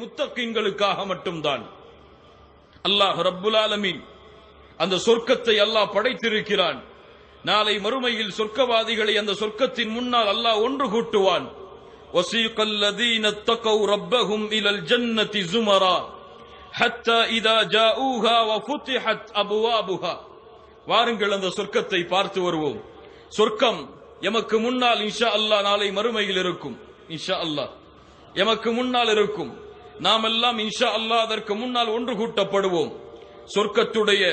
முத்தகீன்களுக்காக மட்டும்தான் அல்லாஹ் ரப்புல் ஆலமீன் அந்த சொர்க்கத்தை அல்லாஹ் படைத்திருக்கிறான். நாளை மறுமையில் சொர்க்கவாதிகளை அந்த சொர்க்கத்தின் முன்னால் அல்லாஹ் ஒன்று கூட்டுவான். வஸீகல் லதீன தகவ் ரப்பஹும் இலல் ஜன்னதி ஸுமரா ஹத்தா இதா ஜாஊஹா வஃபுதிஹத் அபுவாபுஹா. வாருங்கள் அந்த சொர்க்கத்தை பார்த்து வருவோம். சொர்க்கம் எமக்கு முன்னால் இன்ஷா அல்லாஹ் நாளை மறுமையில் இருக்கும். இன்ஷா அல்லாஹ் எமக்கு முன்னால் இருக்கும். நாம் எல்லாம் இன்ஷா அல்லாஹ் அதற்கு முன்னால் ஒன்று கூட்டப்படுவோம். சொர்க்கத்துடைய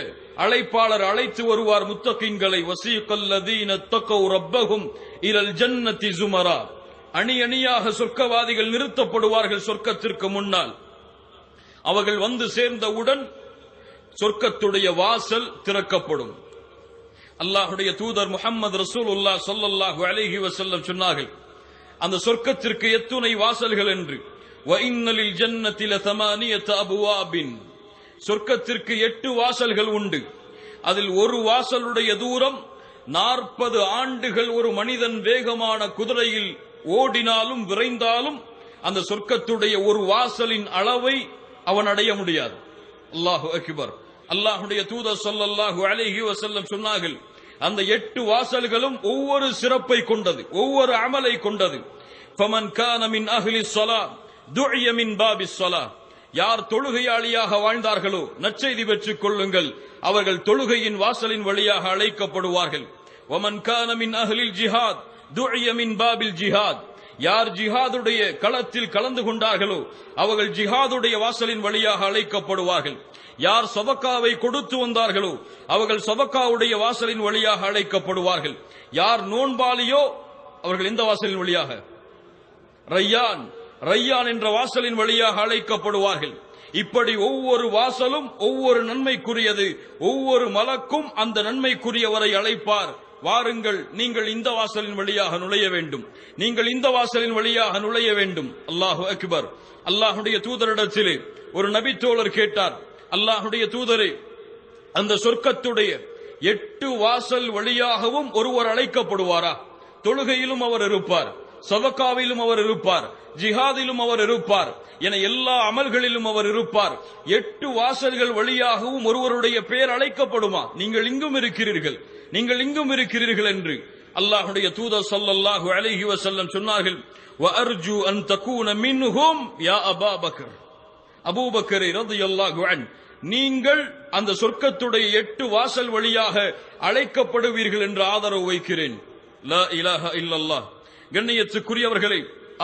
அழைப்பாளர் அழைத்து வருவார் முத்தகீன்களை. வஸீகல் லதீன தகவ் ரப்பஹும் இலல் ஜன்னதி ஸுமரா. அணி அணியாக சொர்க்கவாதிகள் நிறுத்தப்படுவார்கள் சொர்க்கத்திற்கு முன்னால். அவர்கள் வந்து சேர்ந்தவுடன் சொர்க்கத்துடைய வாசல் திறக்கப்படும். அல்லாஹ்வுடைய தூதர் முஹம்மது ரசூலுல்லாஹ் ஸல்லல்லாஹு அலைஹி வஸல்லம் சொன்னார்கள், அந்த சொர்க்கத்திற்கு எத்துணை வாசல்கள் என்று. وَإِنَّ لِلْجَنَّةِ لَثَمَانِيَةَ أَبْوَابٍ. சொர்க்கத்திற்கு 8 வாசல்கள் உண்டு. அதில் ஒரு வாசலுடைய தூரம் 40 ஆண்டுகள் ஒரு மனிதன் வேகமான குதிரையில் ஓடினாலும் விரைந்தாலும் அந்த சொர்க்கத்துடைய ஒரு வாசலின் அளவை அவன் அடைய முடியாது. அல்லாஹு அக்பர். அல்லாஹ்வுடைய தூதர் ஸல்லல்லாஹு அலைஹி வஸல்லம் சொன்னார்கள், அந்த 8 வாசல்களும் ஒவ்வொரு சிறப்பை கொண்டது, ஒவ்வொரு அமலை கொண்டது. فَمَنْ كَانَ مِنْ أَهْلِ الصَّلَاةِ دُعِيَ مِنْ بَابِ الصَّلَاةِ. யார் தொழுகையாளியாக வாழ்ந்தார்களோ நற்செய்தி பெற்றுக் கொள்ளுங்கள், அவர்கள் தொழுகையின் வாசலின் வழியாக அழைக்கப்படுவார்கள். وَمَنْ كَانَ مِنْ أَهْلِ الْجِهَادِ دُعِيَ مِنْ بَابِ الْجِهَادِ. யார் ஜிஹாதுடைய களத்தில் கலந்து கொண்டார்களோ அவர்கள் ஜிஹாதுடைய வாசலின் வழியாக அழைக்கப்படுவார்கள். யார் சதகாவை கொடுத்து வந்தார்களோ அவர்கள் சதகாவுடைய வாசலின் வழியாக அழைக்கப்படுவார்கள். யார் நோன்பாளியோ அவர்கள் இந்த வாசலின் வழியாக, ரய்யான் என்ற வாசலின் வழியாக அழைக்கப்படுவார்கள். இப்படி ஒவ்வொரு வாசலும் ஒவ்வொரு நன்மைக்குரியது. ஒவ்வொரு மலக்கும் அந்த நன்மைக்குரியவரை அழைப்பார். வாருங்கள், நீங்கள் இந்த வாசலின் வழியாக நுழைய வேண்டும், நீங்கள் இந்த வாசலின் வழியாக நுழைய வேண்டும். அல்லாஹு அக்பர். அல்லாஹுடைய தூதரிடத்திலே ஒரு நபி தோழர் கேட்டார், அல்லாஹுடைய தூதரே, அந்த சொர்க்கத்துடைய 8 வாசல் வழியாகவும் ஒருவர் அழைக்கப்படுவாரா? தொழுகையிலும் அவர் இருப்பார், சதகாவிலும் அவர் இருப்பார், ஜிஹாதிலும் அவர் இருப்பார், என எல்லா அமல்களிலும் அவர் இருப்பார். 8 வாசல்கள் வழியாகவும் ஒருவருடைய பெயர் அழைக்கப்படுமா? நீங்கள் இங்கும் இருக்கிறீர்கள், நீங்கள் இங்கும் இருக்கிறீர்கள் என்று அல்லாஹ்வுடைய தூதர் ஸல்லல்லாஹு அலைஹி வஸல்லம் சொன்னார்கள். வஅர்ஜு அன் தகூன மின்ஹும் யா அபூபக்கர். அபூபக்கர் ரலியல்லாஹு அன்ஹு, நீங்கள் அந்த சொர்க்கத்துடைய 8 வாசல் வழியாக அழைக்கப்படுவீர்கள் என்று ஆதரவு வைக்கிறேன். லா இலாஹா இல்லல்லாஹ். கண்ணியத்துக்குரியவர்களே,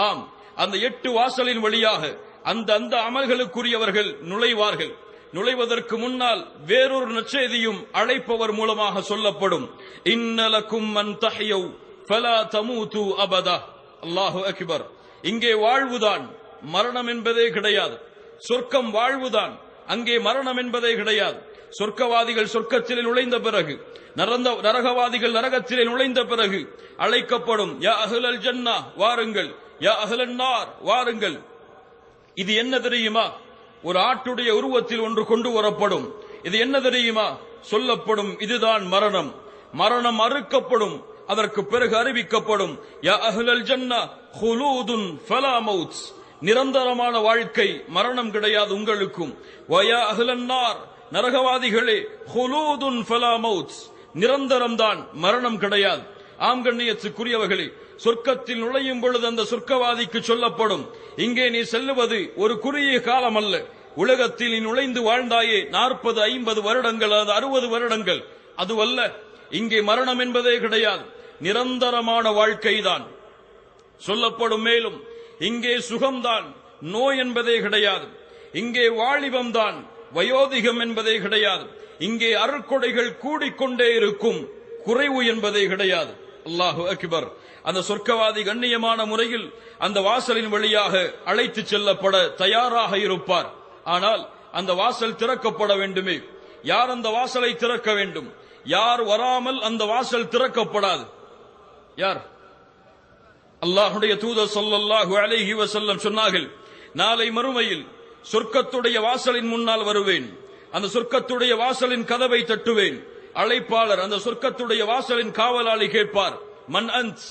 ஆம், அந்த 8 வாசலின் வழியாக அந்த அமல்களுக்குரியவர்கள் நுழைவார்கள். நுழைவதற்கு முன்னால் வேறொரு நற்செய்தியும் அழைப்பவர் மூலமாக சொல்லப்படும். இன்னலக்கும் மன் தஹ்யு ஃபலா தமூது அபதா. அல்லாஹு அக்பர். இங்கே வாழ்வுதான், மரணம் என்பதே கிடையாது. சொர்க்கம் வாழ்வுதான், அங்கே மரணம் என்பதே கிடையாது. சொர்க்கவாதிகள் சொர்க்கத்திலே நுழைந்த பிறகு, நரகவாதிகள் நரகத்திலே நுழைந்த பிறகு அழைக்கப்படும், யா அஹ்லல் ஜன்னா வாருங்கள், யா அஹ்லன் நார் வாருங்கள். இது என்ன தெரியுமா? ஒரு ஆட்டுடைய உருவத்தில் ஒன்று கொண்டு வரப்படும். இது என்ன தெரியுமா? சொல்லப்படும், இதுதான் மரணம். மரணம் அறுக்கப்படும். அதற்கு பிறகு அறிவிக்கப்படும், யா அஹ்லல் ஜன்னா ஹுலூதுன் ஃபலா மௌத். நிரந்தரமான வாழ்க்கை, மரணம் கிடையாது உங்களுக்கும். வயா அஹ்லன் நார், நரகவாதிகளே, ஹுலூதுன் ஃபலா மௌத், நிரந்தரம்தான், மரணம் கிடையாது. ஆம் கண்ணியத்துக்குரியவர்களே, சொர்க்கத்தில் நுழையும் பொழுது அந்த சொர்க்கவாதிக்கு சொல்லப்படும், இங்கே நீ செல்லுவது ஒரு குறுகிய காலம் அல்ல. உலகத்தில் நீ நுழைந்து வாழ்ந்தாயே 40, 50 வருடங்கள், அது 60 வருடங்கள், அதுவல்ல. இங்கே மரணம் என்பதே கிடையாது, நிரந்தரமான வாழ்க்கைதான் சொல்லப்படும். மேலும் இங்கே சுகம்தான், நோய் என்பதே கிடையாது. இங்கே வாலிபம்தான், வயோதிகம் என்பதே கிடையாது. இங்கே அருட்கொடைகள் கூடிக்கொண்டே இருக்கும், குறைவு என்பதே கிடையாது. அல்லாஹு அக்பர். அந்த சொர்க்கவாதி கண்ணியமான முறையில் அந்த வாசலின் வழியாக அழைத்து செல்லப்பட தயாராக இருப்பார். ஆனால் அந்த வாசல் திறக்கப்பட வேண்டுமே. யார் அந்த வாசலை திறக்க வேண்டும்? யார் வராமல் அந்த வாசல் திறக்கப்படாது. யார்? அல்லாஹ்வுடைய தூதர் ஸல்லல்லாஹு அலைஹி வஸல்லம் சொன்னார்கள், நாளை மறுமையில் சொர்க்கத்துடைய வாசலின் முன்னால் வருவேன். அந்த சொர்க்கத்துடைய வாசலின் கதவை தட்டுவேன். அழைப்பாளர் அந்த சொர்க்கத்துடைய வாசலின் காவலாளி கேட்பார், மன் அன்த்,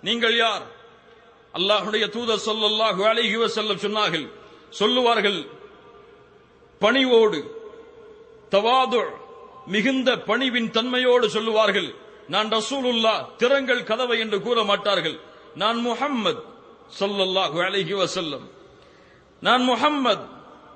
நீங்கள் யார்? அல்லாஹ்வுடைய தூதர் ஸல்லல்லாஹு அலைஹி வஸல்லம் சொன்னார்கள், சொல்லுவார்கள் பணிவோடு, தவாது, மிகுந்த பணிவின் தன்மையோடு சொல்லுவார்கள், நான் ரசூலுல்லாஹ், திறங்கள் கதவை என்று கூற மாட்டார்கள். நான் முஹம்மத் ஸல்லல்லாஹு அலைஹி வஸல்லம், நான் முஹம்மத்,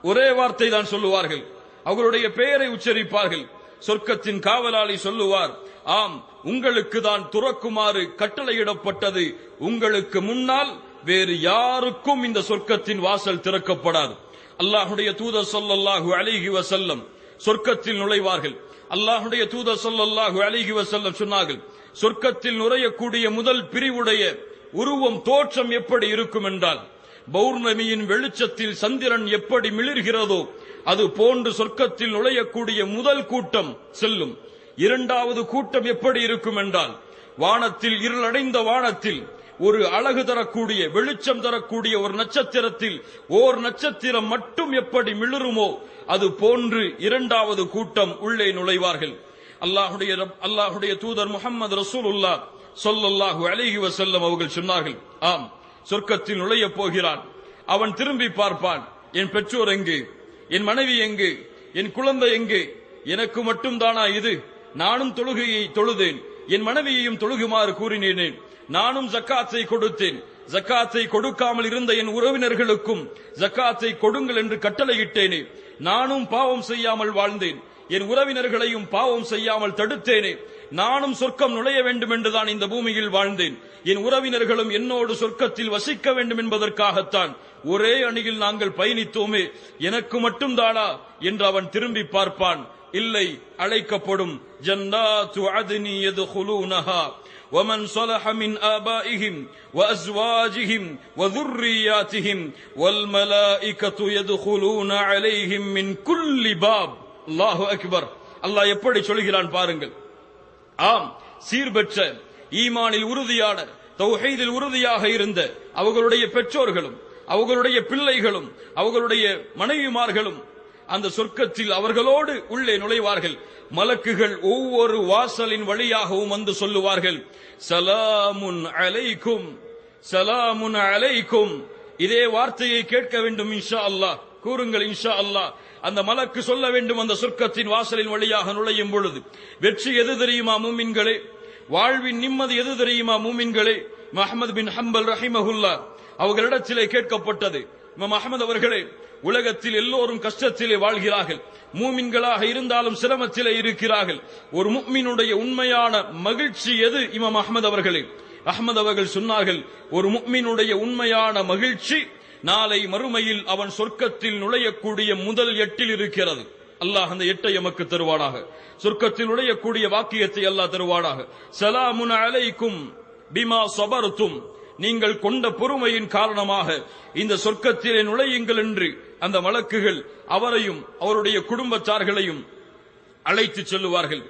ஒரே வார்த்தை தான் சொல்லுவார்கள். அவர்களுடைய பெயரை உச்சரிப்பார்கள். சொர்க்கத்தின் காவலாளி சொல்லுவார், ஆம், உங்களுக்கு தான் துறக்குமாறு கட்டளையிடப்பட்டது. உங்களுக்கு முன்னால் வேறு யாருக்கும் இந்த சொர்க்கத்தின் வாசல் திறக்கப்படாது. அல்லாஹ்வுடைய தூதர் ஸல்லல்லாஹு அலைஹி வஸல்லம் சொர்க்கத்தில் நுழைவார்கள். அல்லாஹ்வுடைய தூதர் ஸல்லல்லாஹு அலைஹி வஸல்லம் சொன்னார்கள், சொர்க்கத்தில் நுழையக்கூடிய முதல் பிரிவுடைய உருவம், தோற்றம் எப்படி இருக்கும் என்றால், பௌர்ணமியின் வெளிச்சத்தில் சந்திரன் எப்படி மிளிர்கிறதோ அது போன்று சொர்க்கத்தில் நுழையக்கூடிய முதல் கூட்டம் செல்லும். இரண்டாவது கூட்டம் எப்படி இருக்கும் என்றால், வானத்தில், இருளடைந்த வானத்தில் ஒரு அழகு தரக்கூடிய, வெளிச்சம் தரக்கூடிய ஒரு நட்சத்திரத்தில் ஓர் நட்சத்திரம் மட்டும் எப்படி மிளிருமோ அது போன்று இரண்டாவது கூட்டம் உள்ளே நுழைவார்கள். அல்லாஹ்வுடைய தூதர் முஹம்மது ரசூலுல்லாஹ் ஸல்லல்லாஹு அலைஹி வஸல்லம் அவர்கள் சொன்னார்கள், ஆம், சொர்க்கத்தில் நுழையப் போகிறான். அவன் திரும்பி பார்ப்பான், என் பெற்றோர் எங்கே, என் மனைவி எங்கே, என் குழந்தை எங்கே, எனக்கு மட்டும் தானா இது? நானும் தொழுகையை தொழுதேன், என் மனைவியையும் தொழுகுமாறு கூறினேன், நானும் ஜக்காத்தை கொடுத்தேன், ஜக்காத்தை கொடுக்காமல் இருந்த என் உறவினர்களுக்கும் ஜக்காத்தை கொடுங்கள் என்று கட்டளையிட்டேனே, நானும் பாவம் செய்யாமல் வாழ்ந்தேன், என் உறவினர்களையும் பாவம் செய்யாமல் தடுத்தேனே, நானும் சொர்க்கம் நுழைய வேண்டும் என்றுதான் இந்த பூமியில் வாழ்ந்தேன், என் உறவினர்களும் என்னோடு சொர்க்கத்தில் வசிக்க வேண்டும் என்பதற்காகத்தான் ஒரே அணியில் நாங்கள் பயணித்தோமே, எனக்கு மட்டும் தானா என்று அவன் திரும்பி பார்ப்பான். இல்லை, அழைக்கப்படும், ஜன்னாத்து அத்னி யதுகுலூனஹா ومن صلح من آبائهم وأزواجهم وذرياتهم والملائكة يدخلون عليهم من كل باب. الله أكبر. அல்லாஹ் எப்படி சொல்கிறான் பாருங்கள். ஆம், சீர்பெற்ற, ஈமானில் உறுதியான, தௌஹீதில் உறுதியாக இருந்த அவர்களுடைய பெற்றோர்களும் அவர்களுடைய பிள்ளைகளும் அவர்களுடைய மனைவிமார்களும் அந்த சொர்க்கத்தில் அவர்களோடு உள்ளே நுழைவார்கள். மலக்குகள் ஒவ்வொரு வாசலின் வழியாகவும் வந்து சொல்லுவார்கள், சலாமுன் அலைக்கும், சலாமுன் அலைக்கும். இதே வார்த்தையை கேட்க வேண்டும் இன்ஷா அல்லாஹ். கூறுங்கள் இன்ஷா அல்லாஹ். அந்த மலக்கு சொல்ல வேண்டும் அந்த சொர்க்கத்தின் வாசலின் வழியாக நுழையும் பொழுது, வெற்றி எது தெரியுமா மூமின்களே? வாழ்வின் நிம்மதி எது தெரியுமா மூமின்களே? அஹ்மத் பின் ஹம்பல் ரஹிமஹுல்லாஹ் அவர்களிடத்திலே கேட்கப்பட்டது, இமாம் அஹ்மத் அவர்களே, உலகத்தில் எல்லோரும் கஷ்டத்திலே வாழ்கிறார்கள், மூமின்களாக இருந்தாலும் சிரமத்திலே இருக்கிறார்கள், ஒரு முஃமினுடைய உண்மையான மகிழ்ச்சி எது இமாம் அஹ்மத் அவர்களே? அஹ்மத் அவர்கள் சொன்னார்கள், ஒரு முஃமினுடைய உண்மையான மகிழ்ச்சி நாளை மறுமையில் அவன் சொர்க்கத்தில் நுழையக்கூடிய முதல் 8 இருக்கிறது. அல்லாஹ் அந்த 8 எமக்கு தருவானாக. சொர்க்கத்தில் நுழையக்கூடிய வாக்கியத்தை அல்லாஹ் தருவானாக. சலாமுன் அலைக்கும் பிமா ஸபர்தும், நீங்கள் கொண்ட பொறுமையின் காரணமாக இந்த சொர்க்கத்திலே நுழையுங்கள் என்று அந்த மலக்குகள் அவரையும் அவருடைய குடும்பத்தார்களையும் அழைத்து செல்லுவார்கள்.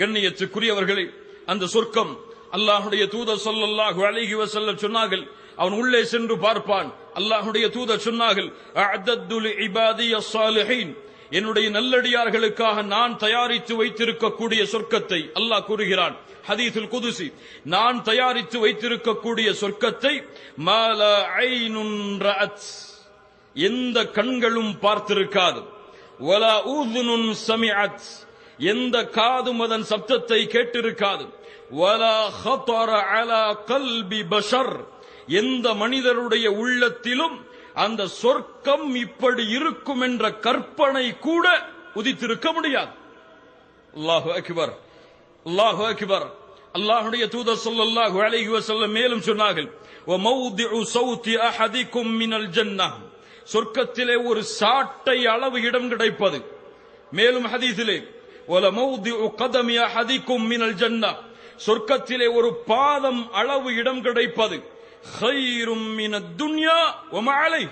கண்ணியத்துக்குரியவர்களே, அந்த சொர்க்கம், அல்லாஹ்வுடைய தூதர் ஸல்லல்லாஹு அலைஹி வஸல்லம் சொன்னார்கள், அவன் உள்ளே சென்று பார்ப்பான். அல்லாஹ்வுடைய தூதர் சொன்னார்கள், அஅதத்து லிஇபாதியஸ் ஸாலிஹீன், என்னுடைய நல்லடியார்களுக்காக நான் தயாரித்து வைத்திருக்கக்கூடிய சொர்க்கத்தை அல்லாஹ் கூறுகிறான் ஹதீஸுல் குதுசி, நான் தயாரித்து வைத்திருக்கக்கூடிய சொர்க்கத்தை மாலா ஐனுன் ரஅத், எந்த கண்களும் பார்த்திருக்காது, வலா ஊதுனுன் சமிஅத், எந்த காதும் அதன் சப்தத்தை கேட்டிருக்காது, வலா ஹதர அலா கல்பி பஷர், எந்த மனிதருடைய உள்ளத்திலும் அந்த சொர்க்கம் இப்படி இருக்கும் என்ற கற்பனை கூட உதித்திருக்க முடியாது. அல்லாஹு அக்பர், அல்லாஹு அக்பர். அல்லாஹ்வுடைய தூதர் ஸல்லல்லாஹு அலைஹி வஸல்லம் மேலும் சொன்னார்கள், வ மௌதிஉ ஸௌதி அஹதிக்கும் மினல் ஜன்னah, சொர்க்கத்திலே ஒரு சாட்டை அளவு இடம் கிடைப்பது. மேலும் ஹதீஸிலே, வல மௌதிஉ கதமி அஹதிக்கும் மினல் ஜன்னah, சொர்க்கத்திலே ஒரு பாதம் அளவு இடம் கிடைப்பது. خيرٌ من الدنيا وما عليه,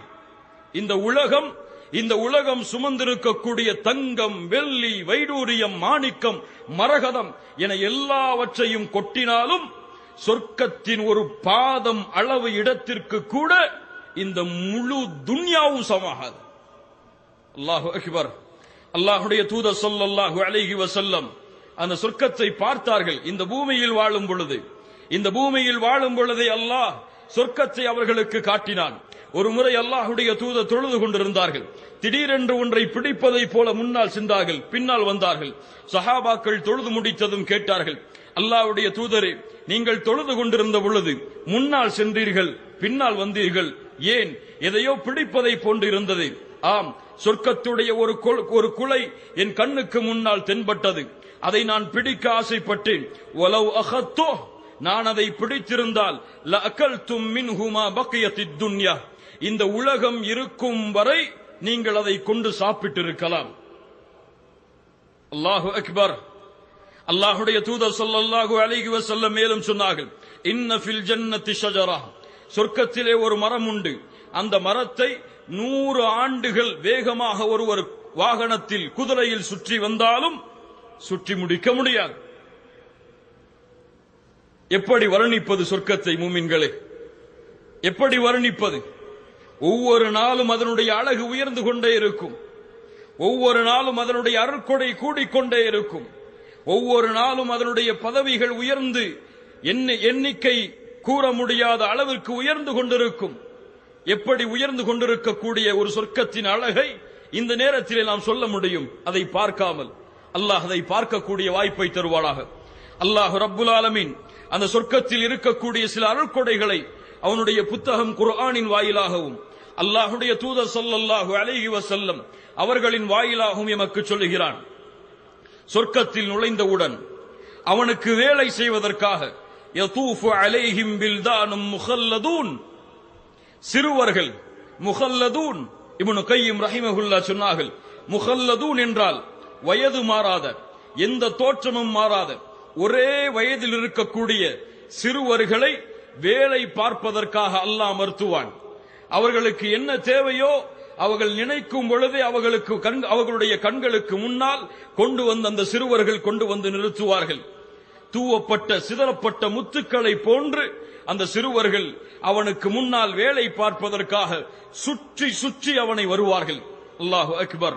இந்த உலகம் சுமந்திருக்கக்கூடிய தங்கம், வெள்ளி, வைடூரியம், மாணிக்கம், மரகதம் என எல்லாவற்றையும் கொட்டினாலும் சொர்க்கத்தின் ஒரு பாதம் அளவு இடத்திற்கு கூட இந்த முழு துன்யாவும் சமாகாது. அல்லாஹு அக்பர். அல்லாஹுடைய தூதர் ஸல்லல்லாஹு அலைஹி வஸல்லம் அந்த சொர்க்கத்தை பார்த்தார்கள். இந்த பூமியில் வாழும் பொழுதே அல்லாஹ் சொர்க்கத்தை அவர்களுக்கு காட்டினான். ஒரு முறை அல்லாஹுடைய தூதர் தொழுது கொண்டிருந்தார்கள். திடீரென்று ஒன்றை பிடிப்பதை போல முன்னால் சென்றார்கள், பின்னால் வந்தார்கள். சஹாபாக்கள் தொழுது முடித்ததும் கேட்டார்கள், அல்லாஹ்வுடைய தூதரே, நீங்கள் தொழுது கொண்டிருந்த பொழுது முன்னால் சென்றீர்கள், பின்னால் வந்தீர்கள், ஏன்? எதையோ பிடிப்பதை போன்று இருந்தது. ஆம், சொர்க்கத்துடைய ஒரு குலை என் கண்ணுக்கு முன்னால் தென்பட்டது. அதை நான் பிடிக்க ஆசைப்பட்டேன். வலவ் அகத்தோ, நான் அதை பிடித்திருந்தால் லஅகல்தும் மின்ஹுமா பக்கியத்தித் துன்யா, இந்த உலகம் இருக்கும் வரை நீங்கள் அதை கொண்டு சாப்பிட்டிருக்கலாம். அல்லாஹு அக்பர். அல்லாஹுடைய தூதர் ஸல்லல்லாஹு அலைஹி வஸல்லம் மேலும் சொன்னார்கள், இன்ன ஃபில் ஜன்னத்தி ஷஜரா, சொர்க்கத்திலே ஒரு மரம் உண்டு. அந்த மரத்தை 100 ஆண்டுகள் வேகமாக ஒருவர் வாகனத்தில் குதிரையில் சுற்றி வந்தாலும் சுற்றி முடிக்க முடியாது. எப்படி வர்ணிப்பது சொர்க்கத்தை மூமின்களே? எப்படி வர்ணிப்பது? ஒவ்வொரு நாளும் அதனுடைய அழகு உயர்ந்து கொண்டே இருக்கும். ஒவ்வொரு நாளும் அதனுடைய அருட்கொடை கூடிக்கொண்டே இருக்கும். ஒவ்வொரு நாளும் அதனுடைய பதவிகள் உயர்ந்து எண்ணிக்கை கூற முடியாத அளவிற்கு உயர்ந்து கொண்டிருக்கும். எப்படி உயர்ந்து கொண்டிருக்கக்கூடிய ஒரு சொர்க்கத்தின் அழகை இந்த நேரத்திலே நாம் சொல்ல முடியும் அதை பார்க்காமல்? அல்லாஹ் அதை பார்க்கக்கூடிய வாய்ப்பை தருவானாக. அல்லாஹ் ரப்புல் ஆலமீன் அந்த சொர்க்கத்தில் இருக்கக்கூடிய சில அருட்கொடைகளை அவனுடைய புத்தகம் குர்ஆனின் வாயிலாகவும் அல்லாஹுடைய தூதர் ஸல்லல்லாஹு அலைஹி வஸல்லம் அவர்களின் வாயிலாகவும் எமக்கு சொல்லுகிறான். சொர்க்கத்தில் நுழைந்தவுடன் அவனுக்கு வேலை செய்வதற்காக யதூஃபு அலைஹிம் பில்தானும் முகல்லதூன், சிறுவர்கள், முகல்லதூன். இப்னு கய்யிம் ரஹிமஹுல்லாஹ் சொன்னார்கள், முகல்லதூன் என்றால் வயது மாறாத, எந்த தோற்றமும் மாறாத, ஒரே வயதில் இருக்கக்கூடிய சிறுவர்களை வேலை பார்ப்பதற்காக அல்லாஹ் அமர்த்துவான். அவர்களுக்கு என்ன தேவையோ அவர்கள் நினைக்கும் பொழுதே அவர்களுடைய கண்களுக்கு முன்னால் கொண்டு வந்து அந்த சிறுவர்கள் கொண்டு வந்து நிறுத்துவார்கள். தூவப்பட்ட சிதறப்பட்ட முத்துக்களை போன்று அந்த சிறுவர்கள் அவனுக்கு முன்னால் வேலை பார்ப்பதற்காக சுற்றி சுற்றி அவனை வருவார்கள். அல்லாஹு அக்பர்.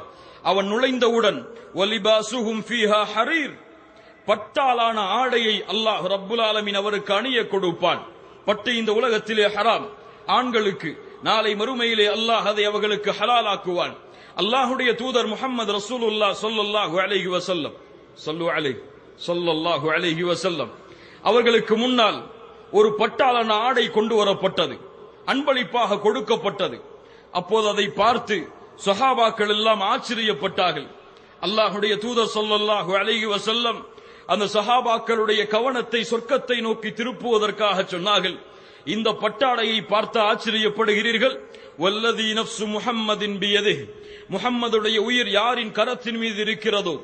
அவன் நுழைந்தவுடன் வலிபாசுஹும் ஃபீஹா ஹரீர், பட்டாலான ஆடையை அல்லாஹ் ரப்புல் ஆலமீன் அவருக்கு அணிய கொடுப்பான். பட்டு இந்த உலகத்திலே ஹராம், ஆண்களுக்கு. நாளை மறுமையிலே அல்லாஹ் அதை அவர்களுக்கு ஹலாலாக்குவான். அல்லாஹுடைய தூதர் முஹம்மது ரசூலுல்லாஹ் ஸல்லல்லாஹு அலைஹி வஸல்லம் ஸல்லல்லாஹு அலைஹி வஸல்லம் அவர்களுக்கு முன்னால் ஒரு பட்டாலான ஆடை கொண்டு வரப்பட்டது, அன்பளிப்பாக கொடுக்கப்பட்டது. அப்போது அதை பார்த்து சஹாபாக்கள் எல்லாம் ஆச்சரியப்பட்டார்கள். அல்லாஹுடைய தூதர் ஸல்லல்லாஹு அலைஹி வஸல்லம் அந்த சஹாபாக்களுடைய கவனத்தை சொர்க்கத்தை நோக்கி திருப்புவதற்காக சொன்னார்கள், இந்த பட்டாடையை பார்த்து ஆச்சரியப்படுகிறீர்கள். வல்லதி நஃப்சு முஹம்மதின் பியதிஹி, முஹம்மதுடைய உயிர் யாரின் கரத்தின் மீது இருக்கிறதோ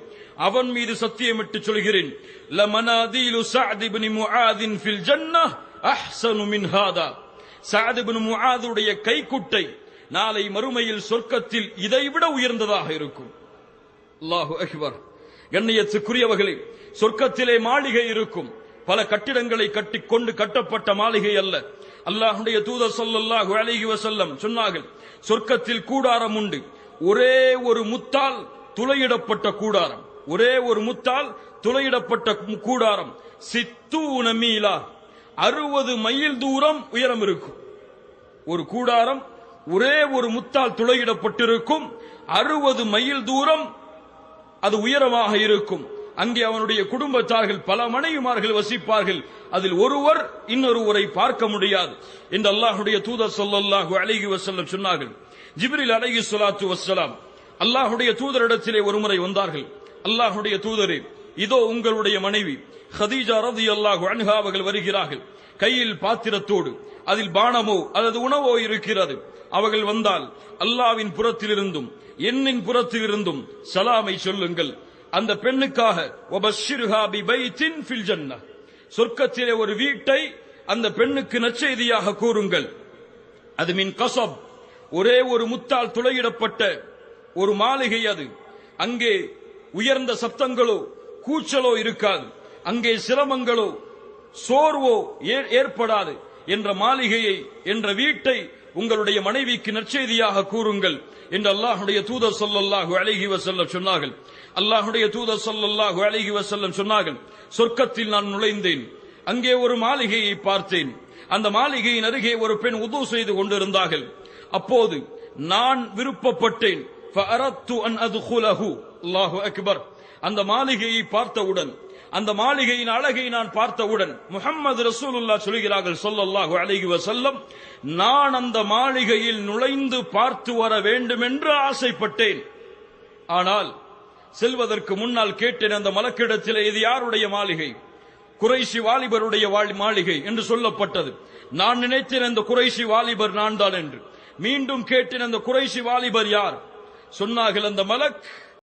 அவன் மீது சத்தியமிட்டு சொல்கிறேன், லமனாதீலு ஸஅத் இப்னு முஆதின் ஃபில் ஜன்னஹ் அஹ்ஸனு மின் ஹாதா, ஸஅத் இப்னு முஆதுடைய கைக்குட்டை நாளை மறுமையில் சொர்க்கத்தில் இதைவிட உயர்ந்ததாக இருக்கும். அல்லாஹு அக்பர். கண்ணியத்துக்குரியவர்களே, சொர்க்கத்திலே மாளிகை இருக்கும், பல கட்டிடங்களை கட்டிக்கொண்டு கட்டப்பட்ட மாளிகை அல்ல. அல்லாஹுடைய தூதர் ஸல்லல்லாஹு அலைஹி வஸல்லம் சொன்னார்கள், சொர்க்கத்தில் கூடாரம் உண்டு, ஒரே ஒரு முத்தால் துளையிடப்பட்ட கூடாரம், ஒரே ஒரு முத்தால் துளையிடப்பட்ட கூடாரம், 60 மீலா, 60 மைல் தூரம் உயரம் இருக்கும். ஒரு கூடாரம் ஒரே ஒரு முத்தால் துளையிடப்பட்டிருக்கும், 60 மைல் தூரம் அது உயரமாக இருக்கும். அங்கே அவனுடைய குடும்பத்தார்கள், பல மனைவிமார்கள் வசிப்பார்கள். அதில் ஒருவர் இன்னொருவரை பார்க்க முடியாது என்று அல்லாஹுடைய தூதர் ஸல்லல்லாஹு அலைஹி வஸல்லம் சொன்னார்கள். ஜிப்ரீல் அலைஹிஸ்ஸலாத்து வஸ்ஸலாம் அல்லாஹுடைய தூதரிடத்திலே ஒருமுறை வந்தார்கள். அல்லாஹுடைய தூதரே, இதோ உங்களுடைய மனைவி ஹதீஜா ரலியல்லாஹு அன்ஹா அவர்கள் வருகிறார்கள். கையில் பாத்திரத்தோடு அதில் பானமோ அல்லது உணவோ இருக்கிறது. அவர்கள் வந்தால் அல்லாஹ்வின் புறத்திலிருந்தும் என்னின் புறத்திலிருந்தும் சலாமை சொல்லுங்கள். அந்த பெண்ணுக்காக வபஷ்ஷிர்ஹா பிபைத்தின் ஃபில் ஜன்னah, சொர்க்கத்திலே ஒரு வீட்டை அந்த பெண்ணுக்கு நற்செய்தியாக கூறுங்கள். அது மின் கஸப், ஒரே ஒரு முத்தால் துளையிடப்பட்ட ஒரு மாளிகை. அது அங்கே உயர்ந்த சப்தங்களோ கூச்சலோ இருக்காது, அங்கே சிரமங்களோ சோர்வோ ஏற்படாது என்ற மாளிகையை, என்ற வீட்டை உங்களுடைய மனைவிக்கு நற்செய்தியாக கூறுங்கள் என்று அல்லாஹ்வுடைய தூதர் ஸல்லல்லாஹு அலைஹி வஸல்லம் சொன்னார்கள். அல்லாஹ்வுடைய தூதர் ஸல்லல்லாஹு அலைஹி வஸல்லம் சொன்னார்கள், சொர்க்கத்தில் நான் நுழைந்தேன். அங்கே ஒரு மாளிகையை பார்த்தேன். அந்த மாளிகையின் அருகே ஒரு பெண் உது செய்து கொண்டிருந்தார்கள். அப்போது நான் விருப்பப்பட்டேன். ஃபஅரத்து அன் அத்குலஹு. அல்லாஹு அக்பர். அந்த மாளிகையை பார்த்தவுடன், அந்த மாளிகையின் அழகை நான் பார்த்தவுடன் முஹம்மது ரசூலுல்லாஹ் சொல்கிறார்கள் ஸல்லல்லாஹு அலைஹி வஸல்லம், நான் அந்த மாளிகையில் நுழைந்து பார்த்து வர வேண்டும் என்று ஆசைப்பட்டேன். ஆனால் செல்வதற்கு முன்னால் கேட்டேன் அந்த மலக்கிடத்திலே, இது யாருடைய மாளிகை? குறைஷி வாலிபருடைய மாளிகை என்று சொல்லப்பட்டது. நான் நினைத்தேன் அந்த குறைஷி வாலிபர் நான் தான் என்று. மீண்டும் கேட்டேன், அந்த குறைஷி வாலிபர் யார்? சொன்னார்கள், அந்த மலக்